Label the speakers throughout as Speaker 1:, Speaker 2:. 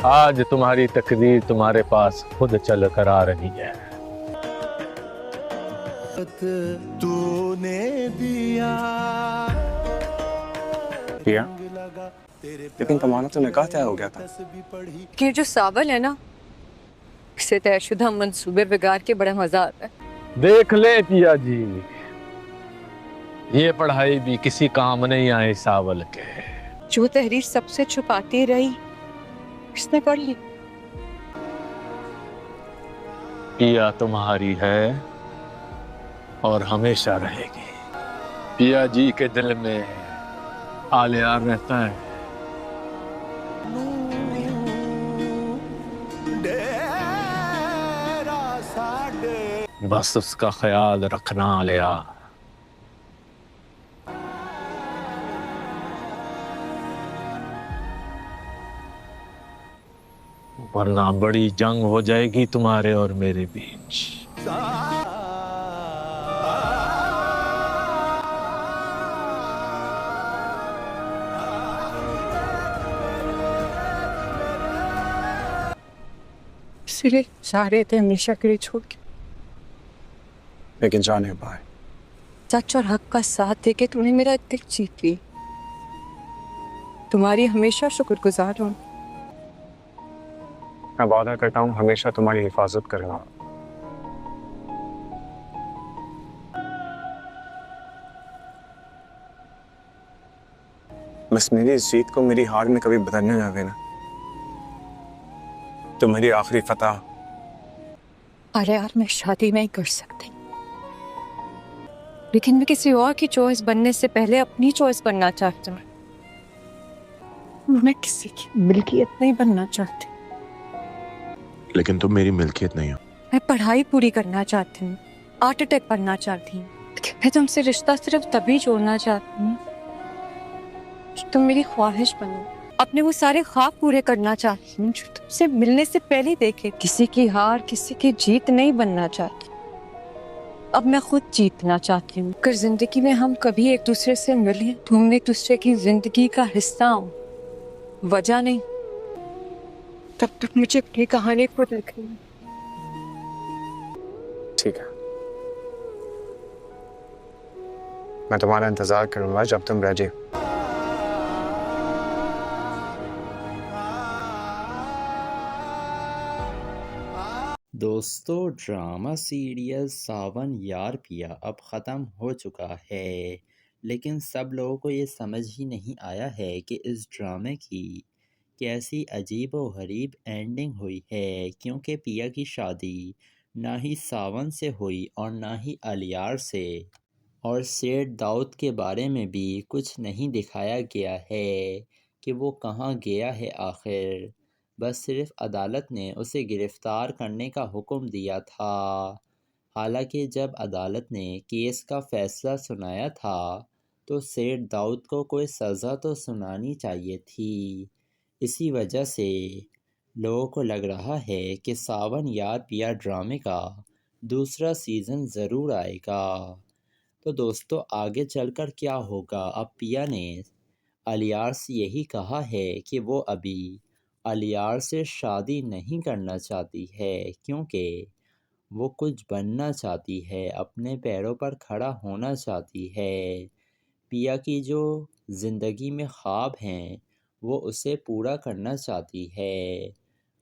Speaker 1: آج تمہاری تقدیر تمہارے پاس خود چل کر آ رہی ہے۔
Speaker 2: تو نے دیا
Speaker 3: کیا لیکن تمہارا تو نکاح طے ہو گیا تھا۔
Speaker 4: کہ جو ساول ہے نا، اسے طے شدہ منصوبے بگاڑ کے بڑا مزہ آتا ہے۔
Speaker 1: دیکھ لیں پیا جی، یہ پڑھائی بھی کسی کام نہیں آئے ساول کے۔
Speaker 4: جو تحریر سب سے چھپاتی رہی اس نے پڑھ لی۔
Speaker 1: پیا تمہاری ہے اور ہمیشہ رہے گی۔ پیا جی کے دل میں آلیار رہتا ہے۔ بس اس کا خیال رکھنا آلیار۔ ورنہ بڑی جنگ ہو جائے گی تمہارے اور میرے بیچ۔
Speaker 4: اسی لیے سارے تھے ہمیشہ کے لیے چھوڑ کے،
Speaker 3: لیکن جا نہیں پائے۔
Speaker 4: سچ اور حق کا ساتھ دے کے تم نے میرا دل جیت لی۔ تمہاری ہمیشہ شکر گزار ہوں۔
Speaker 3: میں وعدہ کرتا ہوں ہمیشہ تمہاری حفاظت کروں گا۔ بس میری اس جیت کو میری ہار میں کبھی بدلنے نہ دینا۔ تو میری آخری فتح۔
Speaker 4: ارے یار، میں شادی نہیں کر سکتی، لیکن میں کسی اور کی چوائس بننے سے پہلے اپنی چوائس بننا چاہتی ہوں۔ میں کسی کی ملکیت نہیں بننا چاہتی۔
Speaker 5: لیکن تم میری ملکیت نہیں ہو۔
Speaker 4: میں پڑھائی پوری کرنا چاہتی ہوں، آرکیٹیکٹ بننا چاہتی ہوں، لیکن میں تم سے رشتہ صرف تبھی جوڑنا چاہتی ہوں کہ تم میری خواہش بنو۔ اپنے وہ سارے خواب پورے کرنا چاہتی ہوں جو تم سے ملنے سے پہلے دیکھے۔ کسی کی ہار، کسی کی جیت نہیں بننا چاہتی۔ اب میں خود جیتنا چاہتی ہوں۔ اگر زندگی میں ہم کبھی ایک دوسرے سے ملیں تو ہم ایک دوسرے کی زندگی کا حصہ ہوں، وجہ نہیں۔ تب تک مجھے اپنی کہانی خود لکھنی ہے۔
Speaker 3: ٹھیک ہے، میں تمہارا انتظار کروں گا جب تم ریڈی ہو۔
Speaker 6: دوستو، ڈرامہ سیریل ساون یار پیا اب ختم ہو چکا ہے، لیکن سب لوگوں کو یہ سمجھ ہی نہیں آیا ہے کہ اس ڈرامے کی کیسی عجیب و غریب اینڈنگ ہوئی ہے، کیونکہ پیا کی شادی نہ ہی ساون سے ہوئی اور نہ ہی الیار سے، اور سیٹ داؤد کے بارے میں بھی کچھ نہیں دکھایا گیا ہے کہ وہ کہاں گیا ہے آخر۔ بس صرف عدالت نے اسے گرفتار کرنے کا حکم دیا تھا۔ حالانکہ جب عدالت نے کیس کا فیصلہ سنایا تھا تو سیٹ داؤد کو کوئی سزا تو سنانی چاہیے تھی۔ اسی وجہ سے لوگوں کو لگ رہا ہے کہ ساون یار پیا ڈرامے کا دوسرا سیزن ضرور آئے گا۔ تو دوستو، آگے چل کر کیا ہوگا؟ اب پیا نے الیار سے یہی کہا ہے کہ وہ ابھی الیار سے شادی نہیں کرنا چاہتی ہے، کیونکہ وہ کچھ بننا چاہتی ہے، اپنے پیروں پر کھڑا ہونا چاہتی ہے۔ پیا کی جو زندگی میں خواب ہیں وہ اسے پورا کرنا چاہتی ہے،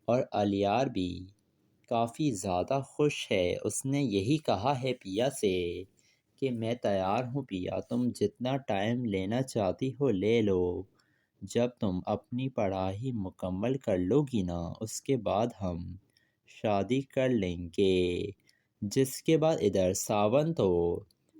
Speaker 6: اور الیار بھی کافی زیادہ خوش ہے۔ اس نے یہی کہا ہے پیا سے کہ میں تیار ہوں پیا، تم جتنا ٹائم لینا چاہتی ہو لے لو، جب تم اپنی پڑھائی مکمل کر لو گی نا اس کے بعد ہم شادی کر لیں گے۔ جس کے بعد ادھر ساون تو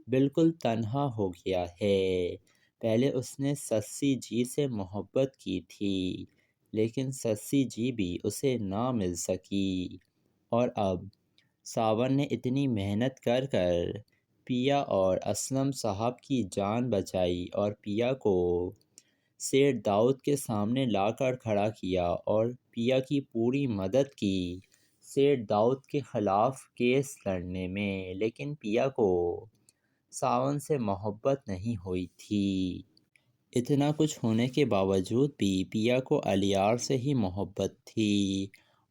Speaker 6: بالکل تنہا ہو گیا ہے۔ پہلے اس نے سسی جی سے محبت کی تھی، لیکن سسی جی بھی اسے نہ مل سکی، اور اب ساون نے اتنی محنت کر کر پیا اور اسلم صاحب کی جان بچائی اور پیا کو سیٹ داؤد کے سامنے لا کر کھڑا کیا اور پیا کی پوری مدد کی سیٹ داؤد کے خلاف کیس لڑنے میں، لیکن پیا کو ساون سے محبت نہیں ہوئی تھی۔ اتنا کچھ ہونے کے باوجود بھی پیا کو الیار سے ہی محبت تھی،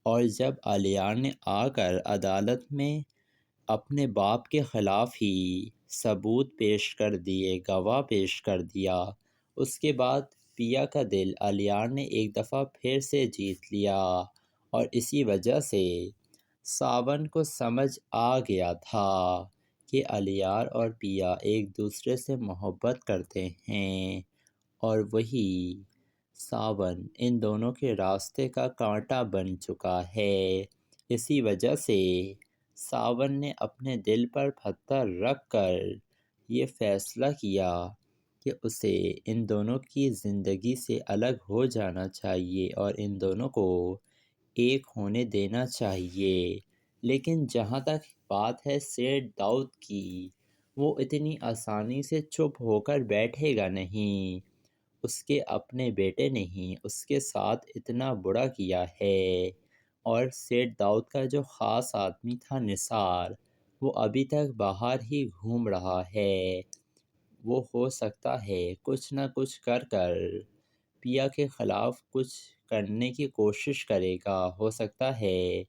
Speaker 6: اور جب الیار نے آ کر عدالت میں اپنے باپ کے خلاف ہی ثبوت پیش کر دیے، گواہ پیش کر دیا، اس کے بعد پیا کا دل الیار نے ایک دفعہ پھر سے جیت لیا، اور اسی وجہ سے ساون کو سمجھ آ گیا تھا کہ الیار اور پیا ایک دوسرے سے محبت کرتے ہیں، اور وہی ساون ان دونوں کے راستے کا کانٹا بن چکا ہے۔ اسی وجہ سے ساون نے اپنے دل پر پتھر رکھ کر یہ فیصلہ کیا کہ اسے ان دونوں کی زندگی سے الگ ہو جانا چاہیے اور ان دونوں کو ایک ہونے دینا چاہیے۔ لیکن جہاں تک بات ہے سیٹ داؤد کی، وہ اتنی آسانی سے چپ ہو کر بیٹھے گا نہیں۔ اس کے اپنے بیٹے نے ہی اس کے ساتھ اتنا برا کیا ہے، اور سیٹ داؤد کا جو خاص آدمی تھا نثار، وہ ابھی تک باہر ہی گھوم رہا ہے۔ وہ ہو سکتا ہے کچھ نہ کچھ کر کر پیا کے خلاف کچھ کرنے کی کوشش کرے گا، ہو سکتا ہے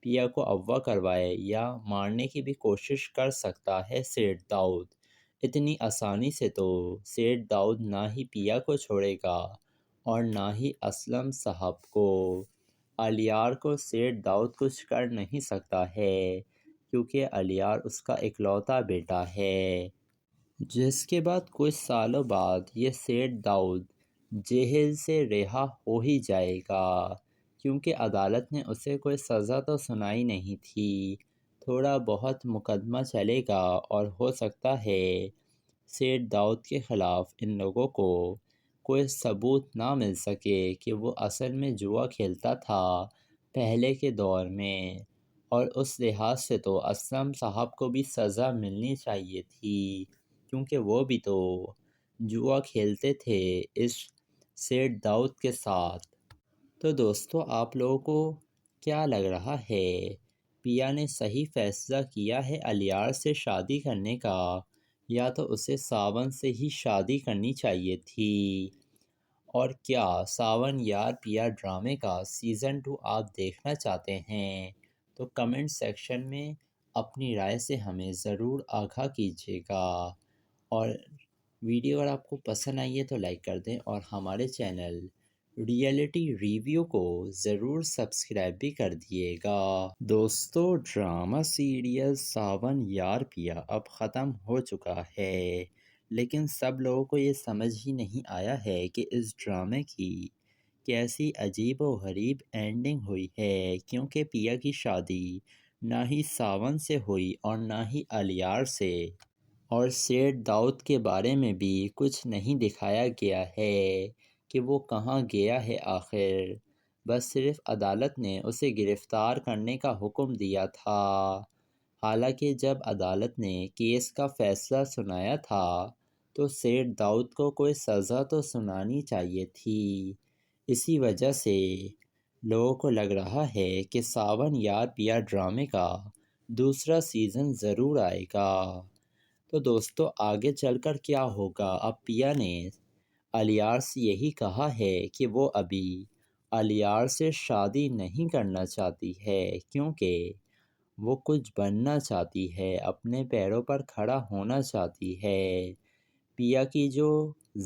Speaker 6: پیا کو اغوا کروائے یا مارنے کی بھی کوشش کر سکتا ہے سیٹ داؤد۔ اتنی آسانی سے تو سیٹ داؤد نہ ہی پیا کو چھوڑے گا اور نہ ہی اسلم صاحب کو۔ الیار کو سیٹ داؤد کچھ کر نہیں سکتا ہے، کیونکہ الیار اس کا اکلوتا بیٹا ہے۔ جس کے بعد کچھ سالوں بعد یہ سیٹ داؤد جیل سے رہا ہو ہی جائے گا، کیونکہ عدالت نے اسے کوئی سزا تو سنائی نہیں تھی۔ تھوڑا بہت مقدمہ چلے گا اور ہو سکتا ہے سیٹ داؤد کے خلاف ان لوگوں کو کوئی ثبوت نہ مل سکے کہ وہ اصل میں جوا کھیلتا تھا پہلے کے دور میں، اور اس لحاظ سے تو اسلم صاحب کو بھی سزا ملنی چاہیے تھی، کیونکہ وہ بھی تو جوا کھیلتے تھے اس سیٹ داؤد کے ساتھ۔ تو دوستو، آپ لوگوں کو کیا لگ رہا ہے، پیا نے صحیح فیصلہ کیا ہے الیار سے شادی کرنے کا، یا تو اسے ساون سے ہی شادی کرنی چاہیے تھی؟ اور کیا ساون یار پیا ڈرامے کا سیزن 2 آپ دیکھنا چاہتے ہیں؟ تو کمنٹ سیکشن میں اپنی رائے سے ہمیں ضرور آگاہ کیجیے گا، اور ویڈیو اگر آپ کو پسند آئی ہے تو لائک کر دیں، اور ہمارے چینل ریئلٹی ریویو کو ضرور سبسکرائب بھی کر دیے گا۔ دوستو، ڈرامہ سیریل ساون یار پیا اب ختم ہو چکا ہے، لیکن سب لوگوں کو یہ سمجھ ہی نہیں آیا ہے کہ اس ڈرامے کی کیسی عجیب و غریب اینڈنگ ہوئی ہے، کیونکہ پیا کی شادی نہ ہی ساون سے ہوئی اور نہ ہی الیار سے، اور سیٹ داؤد کے بارے میں بھی کچھ نہیں دکھایا گیا ہے کہ وہ کہاں گیا ہے آخر۔ بس صرف عدالت نے اسے گرفتار کرنے کا حکم دیا تھا، حالانکہ جب عدالت نے کیس کا فیصلہ سنایا تھا تو سیٹ داؤد کو کوئی سزا تو سنانی چاہیے تھی۔ اسی وجہ سے لوگوں کو لگ رہا ہے کہ ساون یار پیا ڈرامے کا دوسرا سیزن ضرور آئے گا۔ تو دوستو، آگے چل کر کیا ہوگا؟ اب پیا نے الیار سے یہی کہا ہے کہ وہ ابھی الیار سے شادی نہیں کرنا چاہتی ہے، کیونکہ وہ کچھ بننا چاہتی ہے، اپنے پیروں پر کھڑا ہونا چاہتی ہے۔ پیا کی جو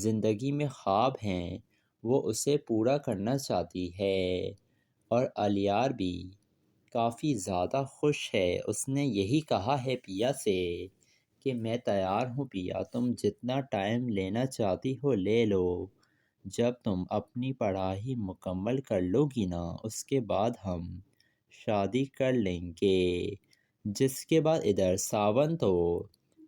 Speaker 6: زندگی میں خواب ہیں وہ اسے پورا کرنا چاہتی ہے، اور الیار بھی کافی زیادہ خوش ہے۔ اس نے یہی کہا ہے پیا سے کہ میں تیار ہوں پیا، تم جتنا ٹائم لینا چاہتی ہو لے لو، جب تم اپنی پڑھائی مکمل کر لو گی نا، اس کے بعد ہم شادی کر لیں گے۔ جس کے بعد ادھر ساون تو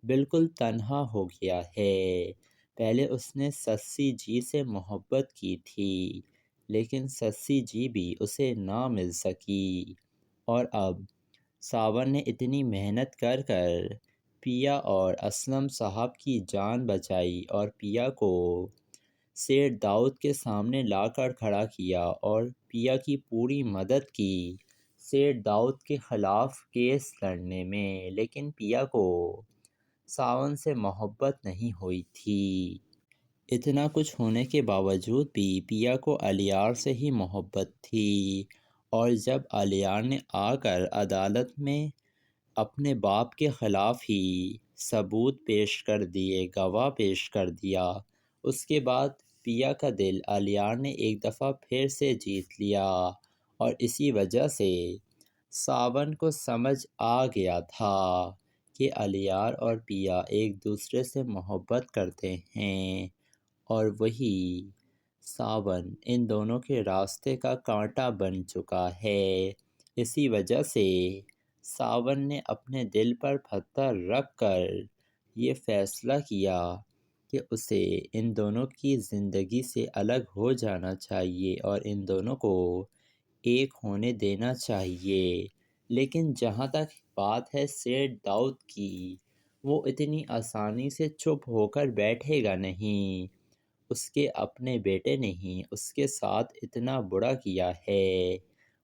Speaker 6: بالکل تنہا ہو گیا ہے۔ پہلے اس نے سسی جی سے محبت کی تھی، لیکن سسی جی بھی اسے نہ مل سکی، اور اب ساون نے اتنی محنت کر پیا اور اسلم صاحب کی جان بچائی، اور پیا کو سیٹ داؤد کے سامنے لا کر کھڑا کیا، اور پیا کی پوری مدد کی سیٹ داؤد کے خلاف کیس لڑنے میں، لیکن پیا کو ساون سے محبت نہیں ہوئی تھی۔ اتنا کچھ ہونے کے باوجود بھی پیا کو الیار سے ہی محبت تھی، اور جب الیار نے آ کر عدالت میں اپنے باپ کے خلاف ہی ثبوت پیش کر دیے، گواہ پیش کر دیا، اس کے بعد پیا کا دل الیار نے ایک دفعہ پھر سے جیت لیا، اور اسی وجہ سے ساون کو سمجھ آ گیا تھا کہ الیار اور پیا ایک دوسرے سے محبت کرتے ہیں، اور وہی ساون ان دونوں کے راستے کا کانٹا بن چکا ہے۔ اسی وجہ سے ساون نے اپنے دل پر پتھر رکھ کر یہ فیصلہ کیا کہ اسے ان دونوں کی زندگی سے الگ ہو جانا چاہیے اور ان دونوں کو ایک ہونے دینا چاہیے۔ لیکن جہاں تک بات ہے سیٹ داؤد کی، وہ اتنی آسانی سے چپ ہو کر بیٹھے گا نہیں۔ اس کے اپنے بیٹے نے ہی اس کے ساتھ اتنا برا کیا ہے،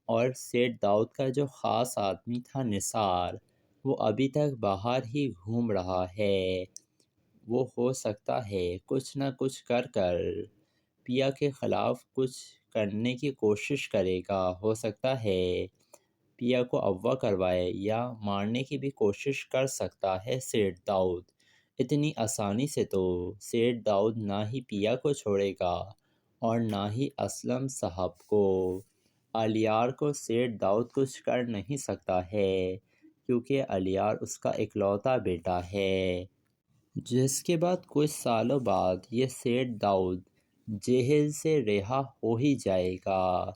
Speaker 6: اور سیٹ داؤد کا جو خاص آدمی تھا نثار، وہ ابھی تک باہر ہی گھوم رہا ہے۔ وہ ہو سکتا ہے کچھ نہ کچھ کر کر پیا کے خلاف کچھ کرنے کی کوشش کرے گا، ہو سکتا ہے پیا کو اغوا کروائے یا مارنے کی بھی کوشش کر سکتا ہے سیٹ داؤد۔ اتنی آسانی سے تو سیٹ داؤد نہ ہی پیا کو چھوڑے گا اور نہ ہی اسلم صاحب کو۔ الیار کو سیٹ داؤد کچھ کر نہیں سکتا ہے، کیونکہ الیار اس کا اکلوتا بیٹا ہے۔ جس کے بعد کچھ سالوں بعد یہ سیٹ داؤد جیل سے رہا ہو ہی جائے گا،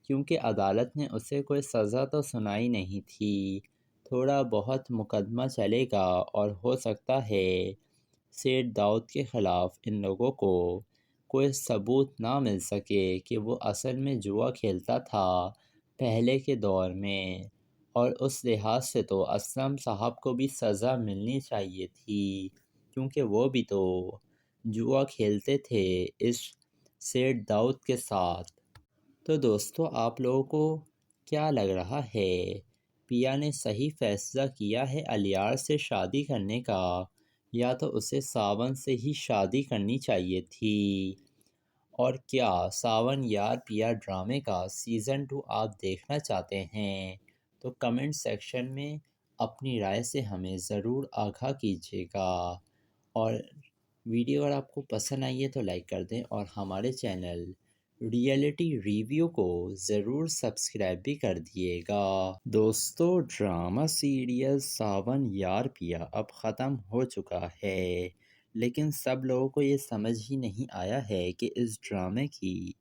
Speaker 6: کیونکہ عدالت نے اسے کوئی سزا تو سنائی نہیں تھی۔ تھوڑا بہت مقدمہ چلے گا اور ہو سکتا ہے سیٹ داؤد کے خلاف ان لوگوں کو کوئی ثبوت نہ مل سکے کہ وہ اصل میں جوا کھیلتا تھا پہلے کے دور میں، اور اس لحاظ سے تو اسلم صاحب کو بھی سزا ملنی چاہیے تھی، کیونکہ وہ بھی تو جوا کھیلتے تھے اس سیٹ داؤد کے ساتھ۔ تو دوستو، آپ لوگوں کو کیا لگ رہا ہے، پیا نے صحیح فیصلہ کیا ہے الیار سے شادی کرنے کا، یا تو اسے ساون سے ہی شادی کرنی چاہیے تھی؟ اور کیا ساون یار پیا ڈرامے کا سیزن 2 آپ دیکھنا چاہتے ہیں؟ تو کمنٹ سیکشن میں اپنی رائے سے ہمیں ضرور آگاہ کیجیے گا، اور ویڈیو اگر آپ کو پسند آئی ہے تو لائک کر دیں، اور ہمارے چینل ریئلٹی ریویو کو ضرور سبسکرائب بھی کر دیے گا۔ دوستو، ڈرامہ سیریل ساون یار پیا اب ختم ہو چکا ہے، لیکن سب لوگوں کو یہ سمجھ ہی نہیں آیا ہے کہ اس ڈرامے کی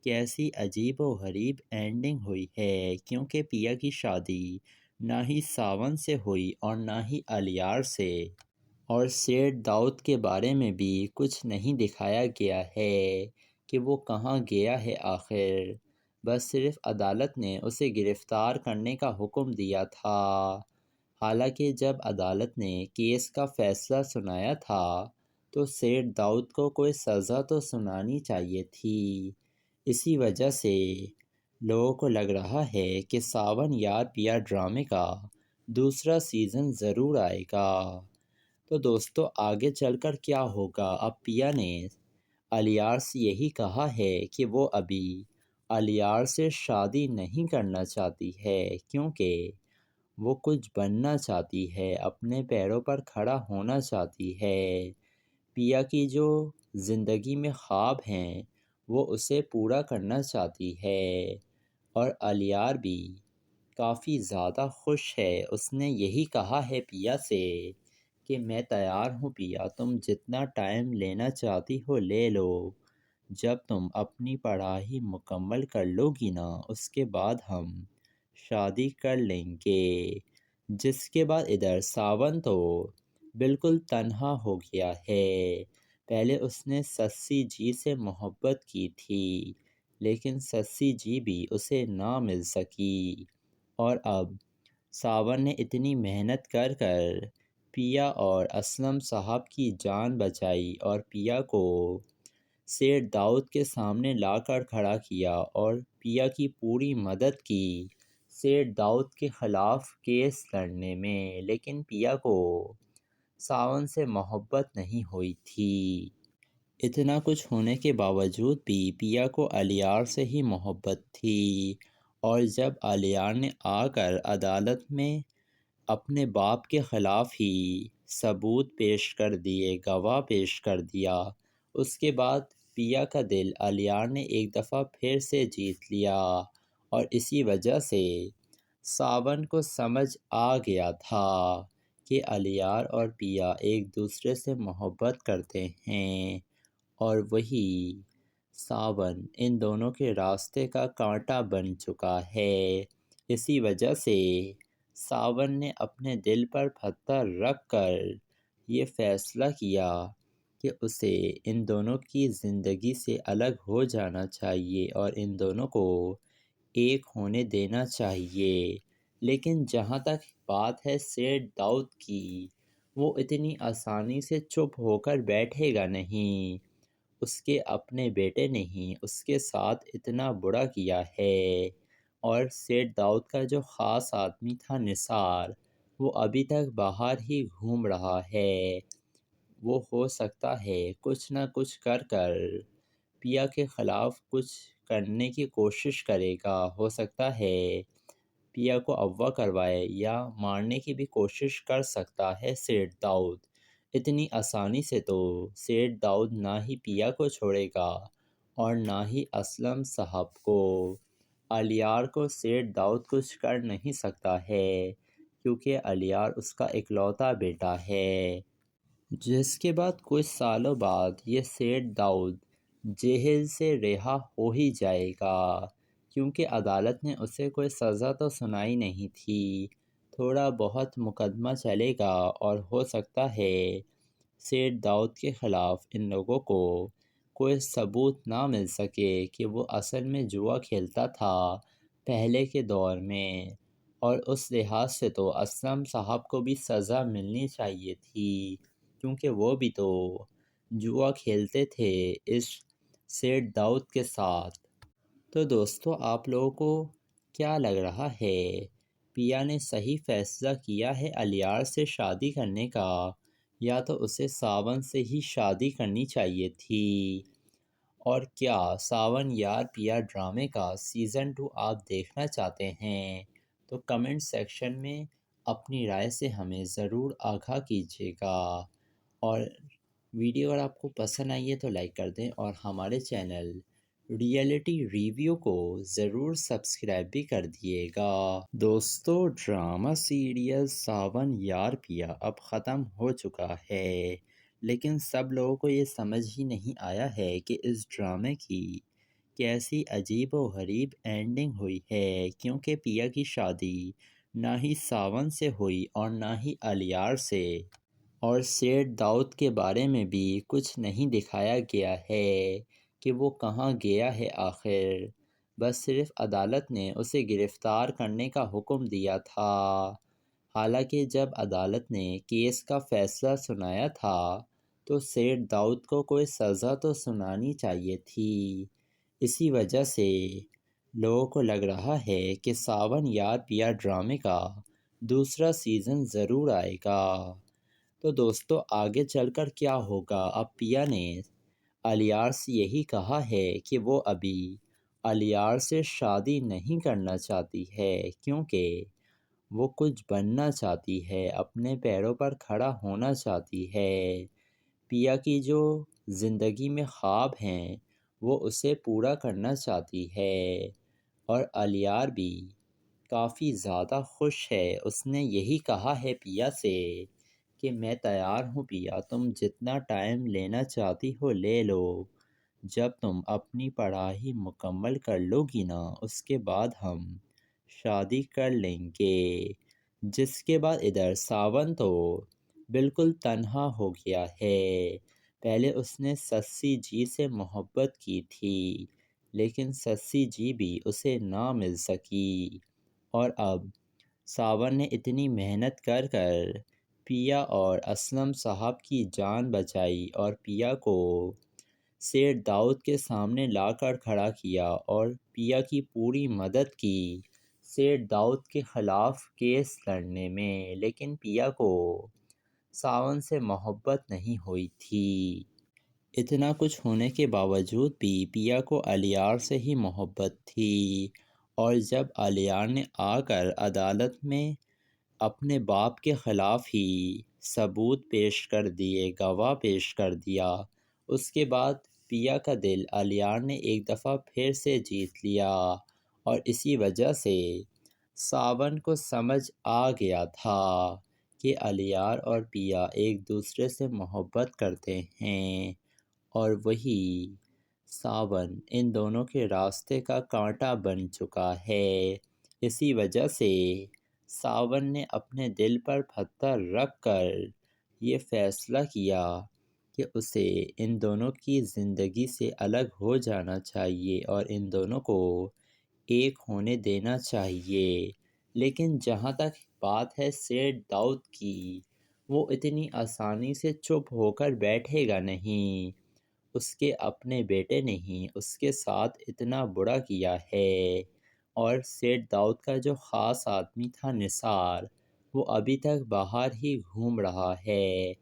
Speaker 6: کیسی عجیب و غریب اینڈنگ ہوئی ہے، کیونکہ پیا کی شادی نہ ہی ساون سے ہوئی اور نہ ہی الیار سے، اور سیٹ داؤد کے بارے میں بھی کچھ نہیں دکھایا گیا ہے کہ وہ کہاں گیا ہے آخر۔ بس صرف عدالت نے اسے گرفتار کرنے کا حکم دیا تھا، حالانکہ جب عدالت نے کیس کا فیصلہ سنایا تھا تو سیٹ داؤد کو کوئی سزا تو سنانی چاہیے تھی۔ اسی وجہ سے لوگوں کو لگ رہا ہے کہ ساون یار پیا ڈرامے کا دوسرا سیزن ضرور آئے گا۔ تو دوستو، آگے چل کر کیا ہوگا؟ اب پیا نے الیار سے یہی کہا ہے کہ وہ ابھی الیار سے شادی نہیں کرنا چاہتی ہے، کیونکہ وہ کچھ بننا چاہتی ہے، اپنے پیروں پر کھڑا ہونا چاہتی ہے۔ پیا کی جو زندگی میں خواب ہیں وہ اسے پورا کرنا چاہتی ہے، اور الیار بھی کافی زیادہ خوش ہے۔ اس نے یہی کہا ہے پیا سے کہ میں تیار ہوں پیا، تم جتنا ٹائم لینا چاہتی ہو لے لو، جب تم اپنی پڑھائی مکمل کر لو گی نا، اس کے بعد ہم شادی کر لیں گے۔ جس کے بعد ادھر ساون تو بالکل تنہا ہو گیا ہے۔ پہلے اس نے سسی جی سے محبت کی تھی، لیکن سسی جی بھی اسے نہ مل سکی، اور اب ساون نے اتنی محنت کر کر پیا اور اسلم صاحب کی جان بچائی، اور پیا کو سیٹ داؤد کے سامنے لا کر کھڑا کیا، اور پیا کی پوری مدد کی سیٹ داؤد کے خلاف کیس لڑنے میں، لیکن پیا کو ساون سے محبت نہیں ہوئی تھی۔ اتنا کچھ ہونے کے باوجود بھی پیا کو الیار سے ہی محبت تھی، اور جب الیار نے آ کر عدالت میں اپنے باپ کے خلاف ہی ثبوت پیش کر دیے، گواہ پیش کر دیا، اس کے بعد پیا کا دل الیار نے ایک دفعہ پھر سے جیت لیا، اور اسی وجہ سے ساون کو سمجھ آ گیا تھا کہ الیار اور پیا ایک دوسرے سے محبت کرتے ہیں، اور وہی ساون ان دونوں کے راستے کا کانٹا بن چکا ہے۔ اسی وجہ سے ساون نے اپنے دل پر پتھر رکھ کر یہ فیصلہ کیا کہ اسے ان دونوں کی زندگی سے الگ ہو جانا چاہیے اور ان دونوں کو ایک ہونے دینا چاہیے۔ لیکن جہاں تک بات ہے سیٹ داؤد کی، وہ اتنی آسانی سے چپ ہو کر بیٹھے گا نہیں۔ اس کے اپنے بیٹے نے ہی اس کے ساتھ اتنا برا کیا ہے، اور سیٹ داؤد کا جو خاص آدمی تھا نثار، وہ ابھی تک باہر ہی گھوم رہا ہے۔ وہ ہو سکتا ہے کچھ نہ کچھ کر کر پیا کے خلاف کچھ کرنے کی کوشش کرے گا، ہو سکتا ہے پیا کو اغوا کروائے یا مارنے کی بھی کوشش کر سکتا ہے سیٹ داؤد۔ اتنی آسانی سے تو سیٹ داؤد نہ ہی پیا کو چھوڑے گا اور نہ ہی اسلم صاحب کو۔ الیار کو سیٹ داؤد کچھ کر نہیں سکتا ہے، کیونکہ الیار اس کا اکلوتا بیٹا ہے۔ جس کے بعد کچھ سالوں بعد یہ سیٹ داؤد جیل سے رہا ہو ہی جائے گا، کیونکہ عدالت نے اسے کوئی سزا تو سنائی نہیں تھی۔ تھوڑا بہت مقدمہ چلے گا اور ہو سکتا ہے سیٹ داؤد کے خلاف ان لوگوں کو کوئی ثبوت نہ مل سکے کہ وہ اصل میں جوا کھیلتا تھا پہلے کے دور میں، اور اس لحاظ سے تو اسلم صاحب کو بھی سزا ملنی چاہیے تھی، کیونکہ وہ بھی تو جوا کھیلتے تھے اس سیٹ داؤد کے ساتھ۔ تو دوستو، آپ لوگوں کو کیا لگ رہا ہے، پیا نے صحیح فیصلہ کیا ہے الیار سے شادی کرنے کا، یا تو اسے ساون سے ہی شادی کرنی چاہیے تھی؟ اور کیا ساون یار پیا ڈرامے کا سیزن 2 آپ دیکھنا چاہتے ہیں؟ تو کمنٹ سیکشن میں اپنی رائے سے ہمیں ضرور آگاہ کیجیے گا، اور ویڈیو اگر آپ کو پسند آئی ہے تو لائک کر دیں، اور ہمارے چینل ریئلٹی ریویو کو ضرور سبسکرائب بھی کر دیے گا۔ دوستو، ڈرامہ سیریل ساون یار پیا اب ختم ہو چکا ہے، لیکن سب لوگوں کو یہ سمجھ ہی نہیں آیا ہے کہ اس ڈرامے کی کیسی عجیب و غریب اینڈنگ ہوئی ہے، کیونکہ پیا کی شادی نہ ہی ساون سے ہوئی اور نہ ہی الیار سے، اور سیٹ داؤد کے بارے میں بھی کچھ نہیں دکھایا گیا ہے کہ وہ کہاں گیا ہے آخر۔ بس صرف عدالت نے اسے گرفتار کرنے کا حکم دیا تھا، حالانکہ جب عدالت نے کیس کا فیصلہ سنایا تھا تو سیٹ داؤد کو کوئی سزا تو سنانی چاہیے تھی۔ اسی وجہ سے لوگوں کو لگ رہا ہے کہ ساون یار پیا ڈرامے کا دوسرا سیزن ضرور آئے گا۔ تو دوستو، آگے چل کر کیا ہوگا؟ اب پیا نے الیار سے یہی کہا ہے کہ وہ ابھی الیار سے شادی نہیں کرنا چاہتی ہے، کیونکہ وہ کچھ بننا چاہتی ہے، اپنے پیروں پر کھڑا ہونا چاہتی ہے۔ پیا کی جو زندگی میں خواب ہیں وہ اسے پورا کرنا چاہتی ہے، اور الیار بھی کافی زیادہ خوش ہے۔ اس نے یہی کہا ہے پیا سے کہ میں تیار ہوں پیا، تم جتنا ٹائم لینا چاہتی ہو لے لو، جب تم اپنی پڑھائی مکمل کر لو گی نا، اس کے بعد ہم شادی کر لیں گے۔ جس کے بعد ادھر ساون تو بالکل تنہا ہو گیا ہے۔ پہلے اس نے سسی جی سے محبت کی تھی، لیکن سسی جی بھی اسے نہ مل سکی، اور اب ساون نے اتنی محنت کر کر پیا اور اسلم صاحب کی جان بچائی اور پیا کو سیٹ داؤد کے سامنے لا کر کھڑا کیا، اور پیا کی پوری مدد کی سیٹ داؤد کے خلاف کیس لڑنے میں، لیکن پیا کو ساون سے محبت نہیں ہوئی تھی۔ اتنا کچھ ہونے کے باوجود بھی پیا کو الیار سے ہی محبت تھی، اور جب الیار نے آ کر عدالت میں اپنے باپ کے خلاف ہی ثبوت پیش کر دیے، گواہ پیش کر دیا، اس کے بعد پیا کا دل الیار نے ایک دفعہ پھر سے جیت لیا، اور اسی وجہ سے ساون کو سمجھ آ گیا تھا کہ الیار اور پیا ایک دوسرے سے محبت کرتے ہیں، اور وہی ساون ان دونوں کے راستے کا کانٹا بن چکا ہے۔ اسی وجہ سے ساون نے اپنے دل پر پتھر رکھ کر یہ فیصلہ کیا کہ اسے ان دونوں کی زندگی سے الگ ہو جانا چاہیے اور ان دونوں کو ایک ہونے دینا چاہیے۔ لیکن جہاں تک بات ہے سیٹ داؤد کی، وہ اتنی آسانی سے چپ ہو کر بیٹھے گا نہیں۔ اس کے اپنے بیٹے نے ہی اس کے ساتھ اتنا برا کیا ہے، اور سیٹ داؤد کا جو خاص آدمی تھا نثار، وہ ابھی تک باہر ہی گھوم رہا ہے۔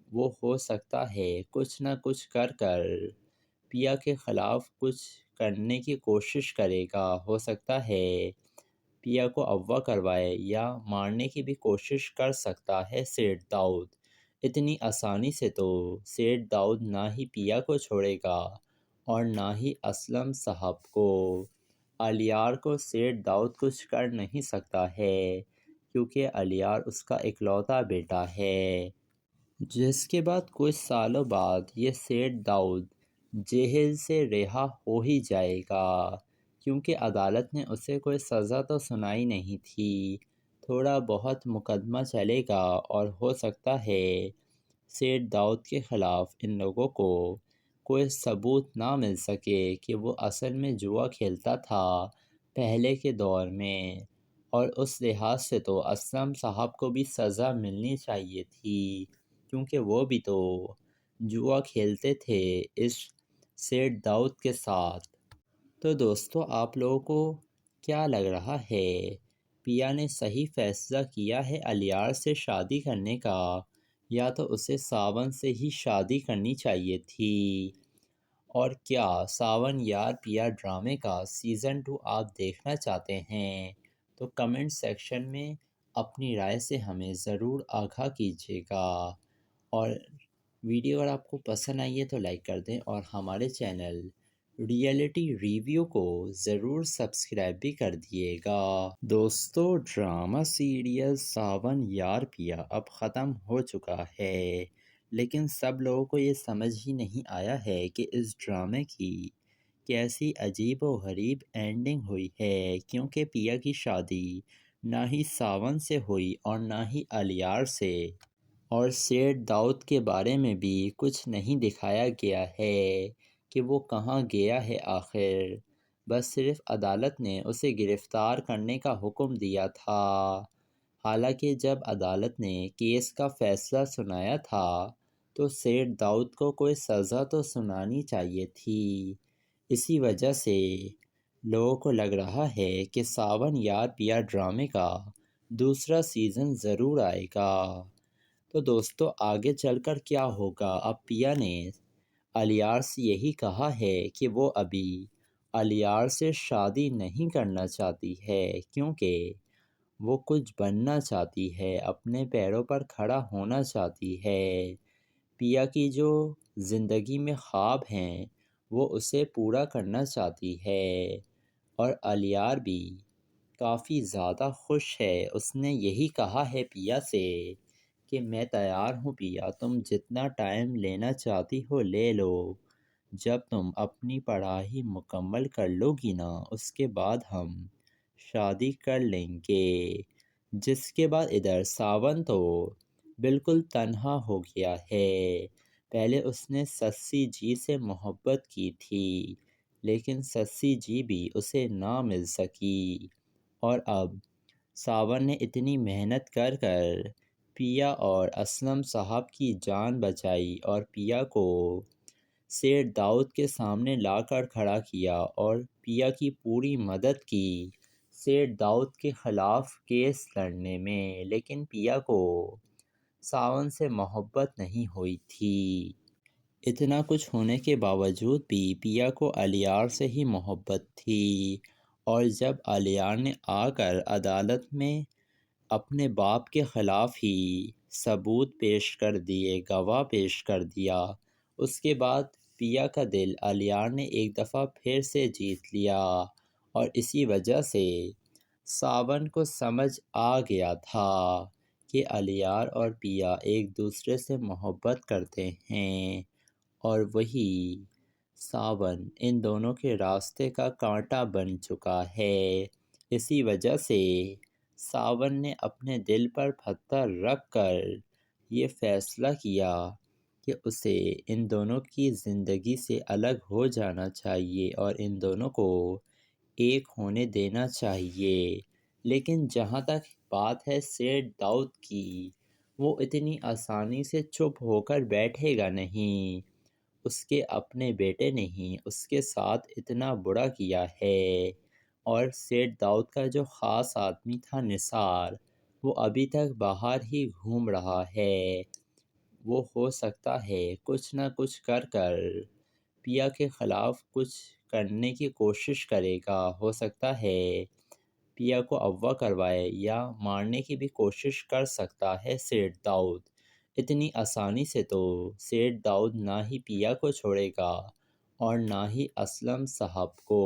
Speaker 6: وہ ہو سکتا ہے کچھ نہ کچھ کر کر پیا کے خلاف کچھ کرنے کی کوشش کرے گا، ہو سکتا ہے پیا کو اغوا کروائے یا مارنے کی بھی کوشش کر سکتا ہے سیٹ داؤد۔ اتنی آسانی سے تو سیٹ داؤد نہ ہی پیا کو چھوڑے گا اور نہ ہی اسلم صاحب کو۔ الیار کو سیٹ داؤد کچھ کر نہیں سکتا ہے، کیونکہ الیار اس کا اکلوتا بیٹا ہے۔ جس کے بعد کچھ سالوں بعد یہ سیٹ داؤد جیل سے رہا ہو ہی جائے گا، کیونکہ عدالت نے اسے کوئی سزا تو سنائی نہیں تھی۔ تھوڑا بہت مقدمہ چلے گا اور ہو سکتا ہے سیٹ داؤد کے خلاف ان لوگوں کو کوئی ثبوت نہ مل سکے کہ وہ اصل میں جوا کھیلتا تھا پہلے کے دور میں، اور اس لحاظ سے تو اسلم صاحب کو بھی سزا ملنی چاہیے تھی، کیونکہ وہ بھی تو جوا کھیلتے تھے اس سیٹ داؤد کے ساتھ۔ تو دوستو، آپ لوگوں کو کیا لگ رہا ہے، پیا نے صحیح فیصلہ کیا ہے الیار سے شادی کرنے کا، یا تو اسے ساون سے ہی شادی کرنی چاہیے تھی؟ اور کیا ساون یار پیا ڈرامے کا سیزن 2 آپ دیکھنا چاہتے ہیں؟ تو کمنٹ سیکشن میں اپنی رائے سے ہمیں ضرور آگاہ کیجیے گا، اور ویڈیو اگر آپ کو پسند آئی ہے تو لائک کر دیں، اور ہمارے چینل ریئلٹی ریویو کو ضرور سبسکرائب بھی کر دیے گا۔ دوستو، ڈرامہ سیریل ساون یار پیا اب ختم ہو چکا ہے، لیکن سب لوگوں کو یہ سمجھ ہی نہیں آیا ہے کہ اس ڈرامے کی کیسی عجیب و غریب اینڈنگ ہوئی ہے، کیونکہ پیا کی شادی نہ ہی ساون سے ہوئی اور نہ ہی الیار سے، اور سیٹ داؤد کے بارے میں بھی کچھ نہیں دکھایا گیا ہے کہ وہ کہاں گیا ہے آخر۔ بس صرف عدالت نے اسے گرفتار کرنے کا حکم دیا تھا، حالانکہ جب عدالت نے کیس کا فیصلہ سنایا تھا تو سیٹ داؤد کو کوئی سزا تو سنانی چاہیے تھی۔ اسی وجہ سے لوگوں کو لگ رہا ہے کہ ساون یار پیا ڈرامے کا دوسرا سیزن ضرور آئے گا۔ تو دوستو، آگے چل کر کیا ہوگا؟ اب پیا نے الیار سے یہی کہا ہے کہ وہ ابھی الیار سے شادی نہیں کرنا چاہتی ہے، کیونکہ وہ کچھ بننا چاہتی ہے، اپنے پیروں پر کھڑا ہونا چاہتی ہے۔ پیا کی جو زندگی میں خواب ہیں وہ اسے پورا کرنا چاہتی ہے، اور الیار بھی کافی زیادہ خوش ہے۔ اس نے یہی کہا ہے پیا سے کہ میں تیار ہوں پیا، تم جتنا ٹائم لینا چاہتی ہو لے لو، جب تم اپنی پڑھائی مکمل کر لو گی نا، اس کے بعد ہم شادی کر لیں گے۔ جس کے بعد ادھر ساون تو بالکل تنہا ہو گیا ہے۔ پہلے اس نے سسی جی سے محبت کی تھی، لیکن سسی جی بھی اسے نہ مل سکی، اور اب ساون نے اتنی محنت کر کر پیا اور اسلم صاحب کی جان بچائی اور پیا کو سیٹ داؤد کے سامنے لا کر کھڑا کیا، اور پیا کی پوری مدد کی سیٹ داؤد کے خلاف کیس لڑنے میں، لیکن پیا کو ساون سے محبت نہیں ہوئی تھی۔ اتنا کچھ ہونے کے باوجود بھی پیا کو الیار سے ہی محبت تھی، اور جب الیار نے آ کر عدالت میں اپنے باپ کے خلاف ہی ثبوت پیش کر دیے، گواہ پیش کر دیا، اس کے بعد پیا کا دل الیار نے ایک دفعہ پھر سے جیت لیا، اور اسی وجہ سے ساون کو سمجھ آ گیا تھا کہ الیار اور پیا ایک دوسرے سے محبت کرتے ہیں، اور وہی ساون ان دونوں کے راستے کا کانٹا بن چکا ہے۔ اسی وجہ سے ساون نے اپنے دل پر پتھر رکھ کر یہ فیصلہ کیا کہ اسے ان دونوں کی زندگی سے الگ ہو جانا چاہیے اور ان دونوں کو ایک ہونے دینا چاہیے۔ لیکن جہاں تک بات ہے سیٹ داؤد کی، وہ اتنی آسانی سے چپ ہو کر بیٹھے گا نہیں۔ اس کے اپنے بیٹے نے ہی اس کے ساتھ اتنا برا کیا ہے، اور سیٹ داؤد کا جو خاص آدمی تھا نثار، وہ ابھی تک باہر ہی گھوم رہا ہے۔ وہ ہو سکتا ہے کچھ نہ کچھ کر کر پیا کے خلاف کچھ کرنے کی کوشش کرے گا، ہو سکتا ہے پیا کو اغوا کروائے یا مارنے کی بھی کوشش کر سکتا ہے سیٹ داؤد۔ اتنی آسانی سے تو سیٹ داؤد نہ ہی پیا کو چھوڑے گا اور نہ ہی اسلم صاحب کو۔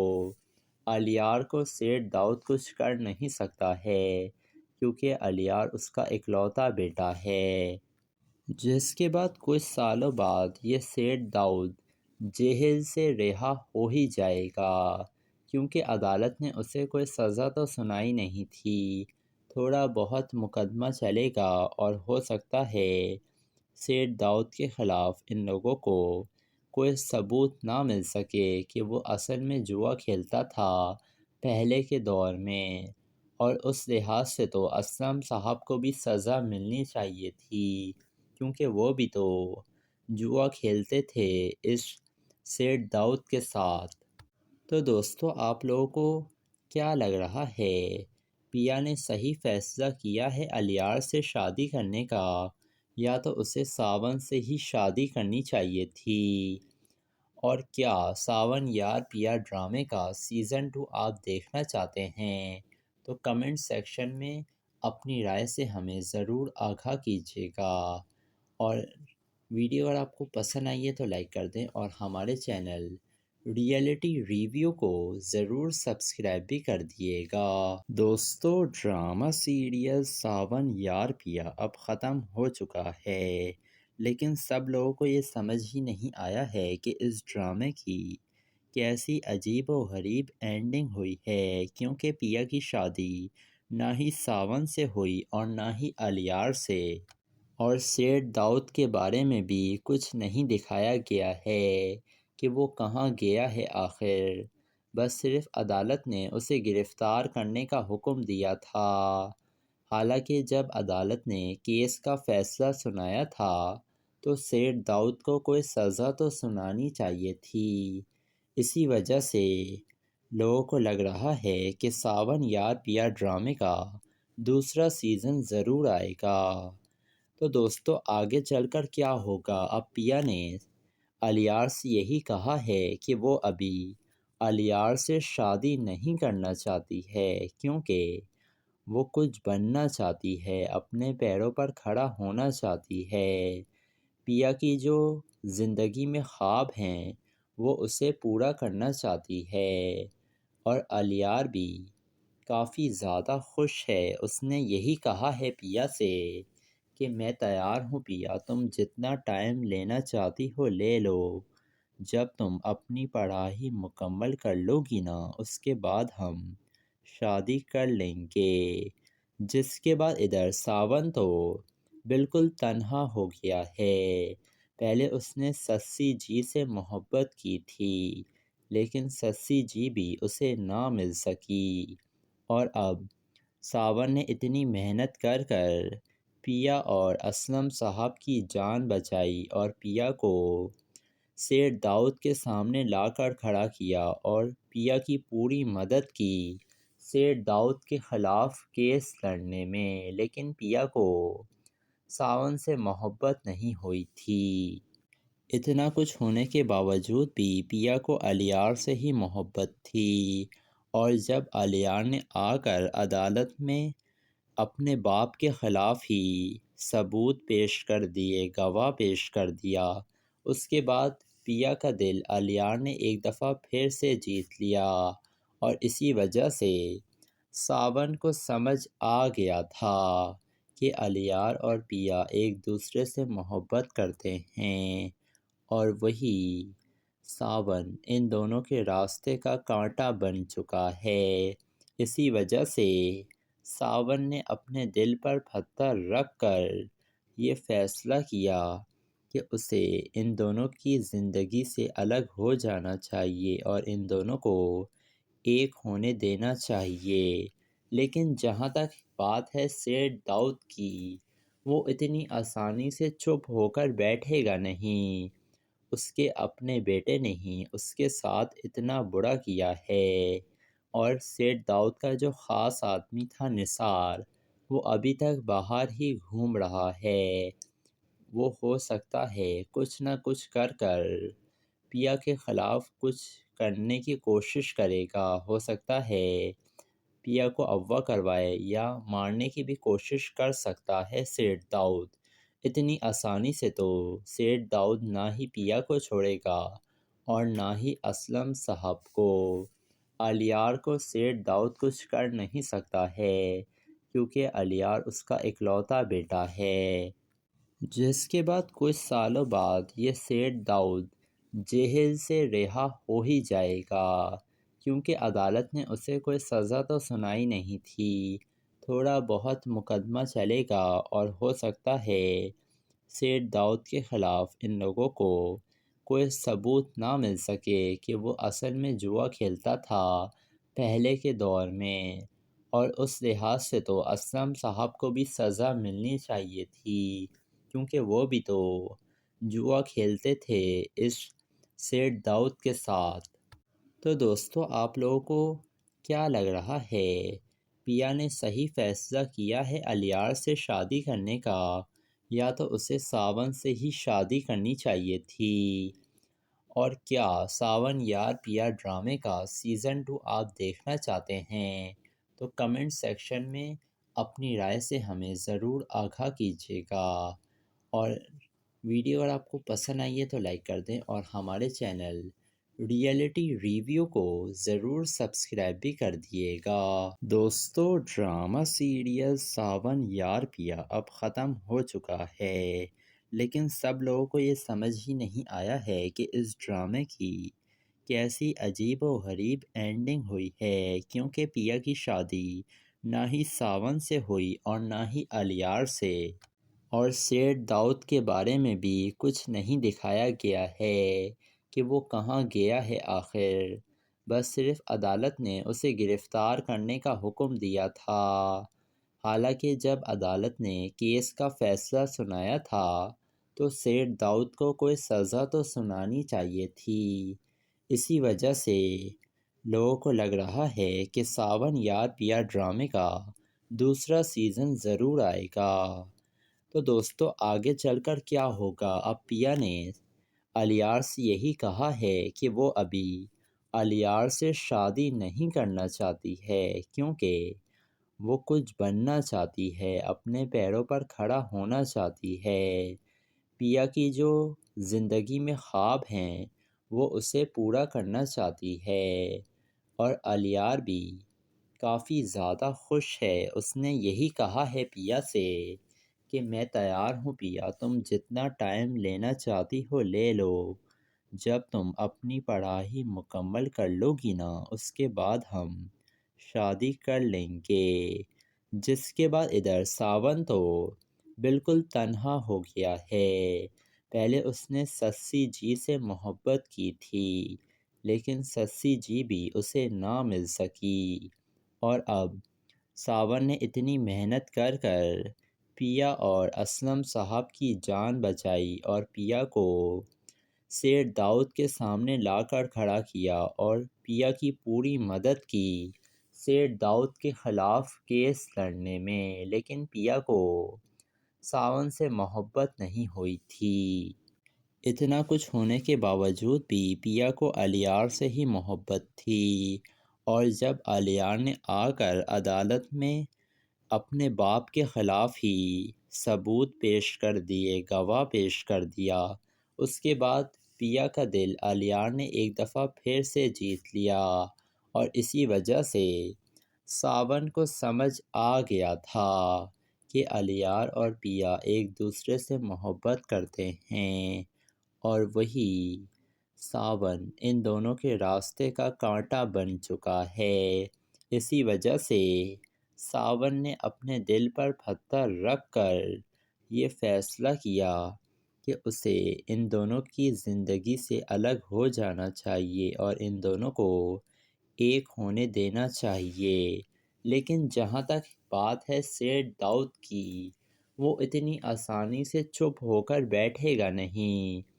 Speaker 6: الیار کو سیٹ داؤد کچھ کر نہیں سکتا ہے، کیونکہ الیار اس کا اکلوتا بیٹا ہے۔ جس کے بعد کچھ سالوں بعد یہ سیٹ داؤد جیل سے رہا ہو ہی جائے گا، کیونکہ عدالت نے اسے کوئی سزا تو سنائی نہیں تھی۔ تھوڑا بہت مقدمہ چلے گا اور ہو سکتا ہے سیٹ داؤد کے خلاف ان لوگوں کو کوئی ثبوت نہ مل سکے کہ وہ اصل میں جوا کھیلتا تھا پہلے کے دور میں، اور اس لحاظ سے تو اسلم صاحب کو بھی سزا ملنی چاہیے تھی، کیونکہ وہ بھی تو جوا کھیلتے تھے اس سیٹ داؤد کے ساتھ۔ تو دوستو، آپ لوگوں کو کیا لگ رہا ہے، پیا نے صحیح فیصلہ کیا ہے الیار سے شادی کرنے کا، یا تو اسے ساون سے ہی شادی کرنی چاہیے تھی؟ اور کیا ساون یار پیا ڈرامے کا سیزن 2 آپ دیکھنا چاہتے ہیں؟ تو کمنٹ سیکشن میں اپنی رائے سے ہمیں ضرور آگاہ کیجیے گا، اور ویڈیو اگر آپ کو پسند آئی ہے تو لائک کر دیں، اور ہمارے چینل ریئلٹی ریویو کو ضرور سبسکرائب بھی کر دیے گا۔ دوستو، ڈرامہ سیریل ساون یار پیا اب ختم ہو چکا ہے، لیکن سب لوگوں کو یہ سمجھ ہی نہیں آیا ہے کہ اس ڈرامے کی کیسی عجیب و غریب اینڈنگ ہوئی ہے، کیونکہ پیا کی شادی نہ ہی ساون سے ہوئی اور نہ ہی الیار سے، اور سیٹ داؤد کے بارے میں بھی کچھ نہیں دکھایا گیا ہے کہ وہ کہاں گیا ہے آخر۔ بس صرف عدالت نے اسے گرفتار کرنے کا حکم دیا تھا، حالانکہ جب عدالت نے کیس کا فیصلہ سنایا تھا تو سیٹ داؤد کو کوئی سزا تو سنانی چاہیے تھی۔ اسی وجہ سے لوگوں کو لگ رہا ہے کہ ساون یار پیا ڈرامے کا دوسرا سیزن ضرور آئے گا۔ تو دوستو، آگے چل کر کیا ہوگا؟ اب پیا نے الیار سے یہی کہا ہے کہ وہ ابھی الیار سے شادی نہیں کرنا چاہتی ہے، کیونکہ وہ کچھ بننا چاہتی ہے، اپنے پیروں پر کھڑا ہونا چاہتی ہے۔ پیا کی جو زندگی میں خواب ہیں وہ اسے پورا کرنا چاہتی ہے، اور الیار بھی کافی زیادہ خوش ہے۔ اس نے یہی کہا ہے پیا سے کہ میں تیار ہوں پیا، تم جتنا ٹائم لینا چاہتی ہو لے لو، جب تم اپنی پڑھائی مکمل کر لو گی نا، اس کے بعد ہم شادی کر لیں گے۔ جس کے بعد ادھر ساون تو بالکل تنہا ہو گیا ہے۔ پہلے اس نے سسی جی سے محبت کی تھی، لیکن سسی جی بھی اسے نہ مل سکی، اور اب ساون نے اتنی محنت کر کر پیا اور اسلم صاحب کی جان بچائی، اور پیا کو سیٹ داؤد کے سامنے لا کر کھڑا کیا، اور پیا کی پوری مدد کی سیٹ داؤد کے خلاف کیس لڑنے میں، لیکن پیا کو ساون سے محبت نہیں ہوئی تھی۔ اتنا کچھ ہونے کے باوجود بھی پیا کو الیار سے ہی محبت تھی، اور جب الیار نے آ کر عدالت میں اپنے باپ کے خلاف ہی ثبوت پیش کر دیے، گواہ پیش کر دیا، اس کے بعد پیا کا دل الیار نے ایک دفعہ پھر سے جیت لیا، اور اسی وجہ سے ساون کو سمجھ آ گیا تھا کہ الیار اور پیا ایک دوسرے سے محبت کرتے ہیں، اور وہی ساون ان دونوں کے راستے کا کانٹا بن چکا ہے۔ اسی وجہ سے ساون نے اپنے دل پر پتھر رکھ کر یہ فیصلہ کیا کہ اسے ان دونوں کی زندگی سے الگ ہو جانا چاہیے اور ان دونوں کو ایک ہونے دینا چاہیے۔ لیکن جہاں تک بات ہے سیٹ داؤد کی، وہ اتنی آسانی سے چپ ہو کر بیٹھے گا نہیں۔ اس کے اپنے بیٹے نے ہی اس کے ساتھ اتنا برا کیا ہے، اور سیٹ داؤد کا جو خاص آدمی تھا نثار، وہ ابھی تک باہر ہی گھوم رہا ہے۔ وہ ہو سکتا ہے کچھ نہ کچھ کر کر پیا کے خلاف کچھ کرنے کی کوشش کرے گا، ہو سکتا ہے پیا کو اغوا کروائے یا مارنے کی بھی کوشش کر سکتا ہے سیٹ داؤد۔ اتنی آسانی سے تو سیٹ داؤد نہ ہی پیا کو چھوڑے گا اور نہ ہی اسلم صاحب کو۔ الیار کو سیٹ داؤد کچھ کر نہیں سکتا ہے، کیونکہ الیار اس کا اکلوتا بیٹا ہے۔ جس کے بعد کچھ سالوں بعد یہ سیٹ داؤد جیل سے رہا ہو ہی جائے گا، کیونکہ عدالت نے اسے کوئی سزا تو سنائی نہیں تھی۔ تھوڑا بہت مقدمہ چلے گا، اور ہو سکتا ہے سیٹ داؤد کے خلاف ان لوگوں کو کوئی ثبوت نہ مل سکے کہ وہ اصل میں جوا کھیلتا تھا پہلے کے دور میں، اور اس لحاظ سے تو اسلم صاحب کو بھی سزا ملنی چاہیے تھی، کیونکہ وہ بھی تو جوا کھیلتے تھے اس سیٹ داؤد کے ساتھ۔ تو دوستو، آپ لوگوں کو کیا لگ رہا ہے، پیا نے صحیح فیصلہ کیا ہے الیار سے شادی کرنے کا، یا تو اسے ساون سے ہی شادی کرنی چاہیے تھی؟ اور کیا ساون یار پیا ڈرامے کا سیزن 2 آپ دیکھنا چاہتے ہیں؟ تو کمنٹ سیکشن میں اپنی رائے سے ہمیں ضرور آگاہ کیجیے گا، اور ویڈیو اگر آپ کو پسند آئی ہے تو لائک کر دیں، اور ہمارے چینل ریئلٹی ریویو کو ضرور سبسکرائب بھی کر دیے گا۔ دوستو، ڈرامہ سیریل ساون یار پیا اب ختم ہو چکا ہے، لیکن سب لوگوں کو یہ سمجھ ہی نہیں آیا ہے کہ اس ڈرامے کی کیسی عجیب و غریب اینڈنگ ہوئی ہے، کیونکہ پیا کی شادی نہ ہی ساون سے ہوئی اور نہ ہی الیار سے، اور سیٹ داؤد کے بارے میں بھی کچھ نہیں دکھایا گیا ہے کہ وہ کہاں گیا ہے آخر۔ بس صرف عدالت نے اسے گرفتار کرنے کا حکم دیا تھا، حالانکہ جب عدالت نے کیس کا فیصلہ سنایا تھا تو سیٹ داؤد کو کوئی سزا تو سنانی چاہیے تھی۔ اسی وجہ سے لوگوں کو لگ رہا ہے کہ ساون یار پیا ڈرامے کا دوسرا سیزن ضرور آئے گا۔ تو دوستو، آگے چل کر کیا ہوگا؟ اب پیا نے الیار سے یہی کہا ہے کہ وہ ابھی الیار سے شادی نہیں کرنا چاہتی ہے، کیونکہ وہ کچھ بننا چاہتی ہے، اپنے پیروں پر کھڑا ہونا چاہتی ہے۔ پیا کی جو زندگی میں خواب ہیں وہ اسے پورا کرنا چاہتی ہے، اور الیار بھی کافی زیادہ خوش ہے۔ اس نے یہی کہا ہے پیا سے کہ میں تیار ہوں پیا، تم جتنا ٹائم لینا چاہتی ہو لے لو، جب تم اپنی پڑھائی مکمل کر لو گی نا، اس کے بعد ہم شادی کر لیں گے۔ جس کے بعد ادھر ساون تو بالکل تنہا ہو گیا ہے۔ پہلے اس نے سسی جی سے محبت کی تھی، لیکن سسی جی بھی اسے نہ مل سکی، اور اب ساون نے اتنی محنت کر کر پیا اور اسلم صاحب کی جان بچائی، اور پیا کو سیٹ داؤد کے سامنے لا کر کھڑا کیا، اور پیا کی پوری مدد کی سیٹ داؤد کے خلاف کیس لڑنے میں، لیکن پیا کو ساون سے محبت نہیں ہوئی تھی۔ اتنا کچھ ہونے کے باوجود بھی پیا کو الیار سے ہی محبت تھی، اور جب الیار نے آ کر عدالت میں اپنے باپ کے خلاف ہی ثبوت پیش کر دیے، گواہ پیش کر دیا، اس کے بعد پیا کا دل الیار نے ایک دفعہ پھر سے جیت لیا، اور اسی وجہ سے ساون کو سمجھ آ گیا تھا کہ الیار اور پیا ایک دوسرے سے محبت کرتے ہیں، اور وہی ساون ان دونوں کے راستے کا کانٹا بن چکا ہے۔ اسی وجہ سے ساون نے اپنے دل پر پتھر رکھ کر یہ فیصلہ کیا کہ اسے ان دونوں کی زندگی سے الگ ہو جانا چاہیے اور ان دونوں کو ایک ہونے دینا چاہیے۔ لیکن جہاں تک بات ہے سیٹ داؤد کی، وہ اتنی آسانی سے چپ ہو کر بیٹھے گا نہیں۔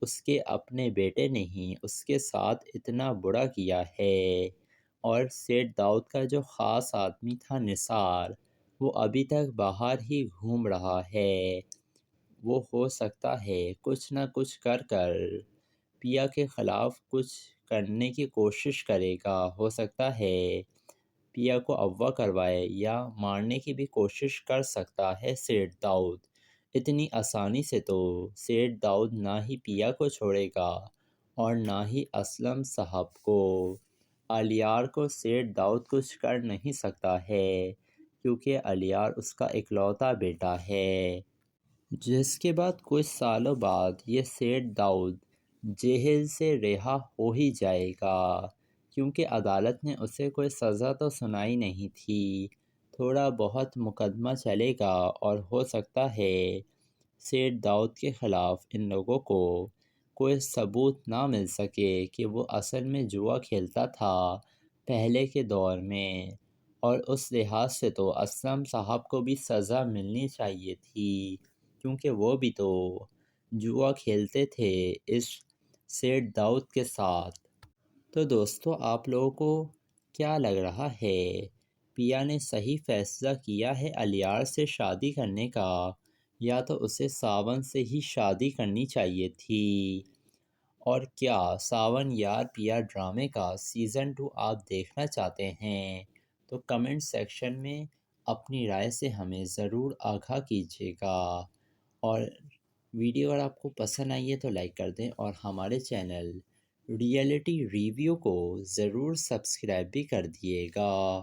Speaker 6: اس کے اپنے بیٹے نے ہی اس کے ساتھ اتنا برا کیا ہے، اور سیٹ داؤد کا جو خاص آدمی تھا نثار، وہ ابھی تک باہر ہی گھوم رہا ہے۔ وہ ہو سکتا ہے کچھ نہ کچھ کر کر پیا کے خلاف کچھ کرنے کی کوشش کرے گا، ہو سکتا ہے پیا کو اغوا کروائے یا مارنے کی بھی کوشش کر سکتا ہے سیٹ داؤد۔ اتنی آسانی سے تو سیٹ داؤد نہ ہی پیا کو چھوڑے گا اور نہ ہی اسلم صاحب کو۔ الیار کو سیٹ داؤد کچھ کر نہیں سکتا ہے، کیونکہ الیار اس کا اکلوتا بیٹا ہے۔ جس کے بعد کچھ سالوں بعد یہ سیٹ داؤد جیل سے رہا ہو ہی جائے گا، کیونکہ عدالت نے اسے کوئی سزا تو سنائی نہیں تھی۔ تھوڑا بہت مقدمہ چلے گا اور ہو سکتا ہے سیٹ داؤد کے خلاف ان لوگوں کو کوئی ثبوت نہ مل سکے کہ وہ اصل میں جوا کھیلتا تھا پہلے کے دور میں، اور اس لحاظ سے تو اسلم صاحب کو بھی سزا ملنی چاہیے تھی، کیونکہ وہ بھی تو جوا کھیلتے تھے اس سیٹ داؤد کے ساتھ۔ تو دوستو، آپ لوگوں کو کیا لگ رہا ہے، پیا نے صحیح فیصلہ کیا ہے الیار سے شادی کرنے کا، یا تو اسے ساون سے ہی شادی کرنی چاہیے تھی؟ اور کیا ساون یار پیا ڈرامے کا سیزن 2 آپ دیکھنا چاہتے ہیں؟ تو کمنٹ سیکشن میں اپنی رائے سے ہمیں ضرور آگاہ کیجیے گا، اور ویڈیو اگر آپ کو پسند آئی ہے تو لائک کر دیں، اور ہمارے چینل ریئلٹی ریویو کو ضرور سبسکرائب بھی کر دیے گا۔